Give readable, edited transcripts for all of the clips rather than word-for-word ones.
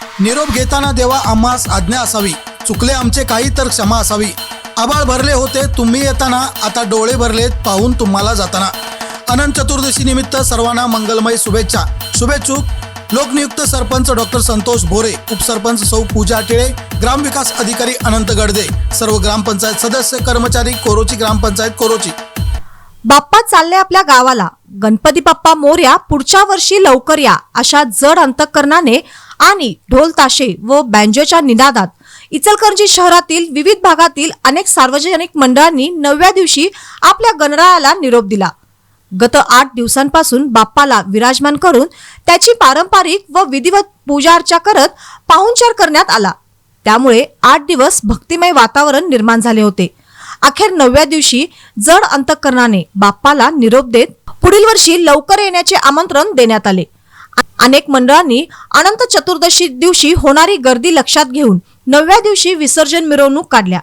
निरोप घेताना देवा आम्हास आज्ञा असावी, चुकले आमचे काही तर क्षमा असावी। आभाळ भरले होते तुम्ही येताना, आता डोळे भरलेत पाहून तुम्हाला जाताना। अनंत चतुर्दशी निमित्त सर्वांना मंगलमय शुभेच्छा। शुभेच्छुक लोकनियुक्त सरपंच डॉक्टर संतोष भोरे, उपसरपंच सौ पूजा टिळे, ग्रामविकास अधिकारी अनंत गडदे, सर्व ग्रामपंचायत सदस्य कर्मचारी, कोरोची ग्रामपंचायत कोरोची। बाप्पा चालले आपल्या गावाला, गणपती बाप्पा मोरया, पुढच्या वर्षी लवकर या, अशा जड अंतःकरणाने आणि ढोल ताशे व बँजोच्या निनादात इचलकरंजी शहरातील विविध भागातील अनेक सार्वजनिक मंडळांनी 9व्या दिवशी आपल्या गणरायाला निरोप दिला। गत 8 दिवसांपासून बाप्पाला विराजमान करून त्याची पारंपरिक व विधिवत पूजा अर्चा करत पाहुणचार करण्यात आला। त्यामुळे 8 दिवस भक्तिमय वातावरण निर्माण झाले होते। अखेर 9व्या दिवशी जड अंतःकरणाने बाप्पाला निरोप देत पुढील वर्षी लवकर येण्याचे आमंत्रण देण्यात आले। अनेक मंडळांनी अनंत चतुर्दशी दिवशी होणारी गर्दी लक्षात घेऊन 9व्या दिवशी विसर्जन मिरवणूक काढल्या।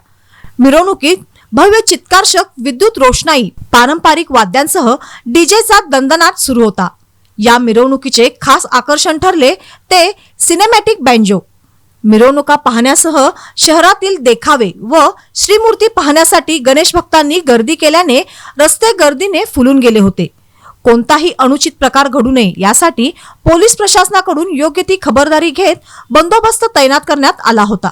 मिरवणुकीत भव्य चित्कारशक, विद्युत रोषणाई, पारंपरिक वाद्यांसह डीजेचा दणदणाट सुरू होता। या मिरवणुकीचे खास आकर्षण ठरले ते सिनेमॅटिक बँजो। मिरवणुका पाहण्यासह शहरातील देखावे व श्रीमूर्ती पाहण्यासाठी गणेश भक्तांनी गर्दी केल्याने रस्ते गर्दीने फुलून गेले होते। कोणताही अनुचित प्रकार घडू नये यासाठी पोलीस प्रशासनाकडून योग्य ती खबरदारी घेत बंदोबस्त तैनात करण्यात आला होता।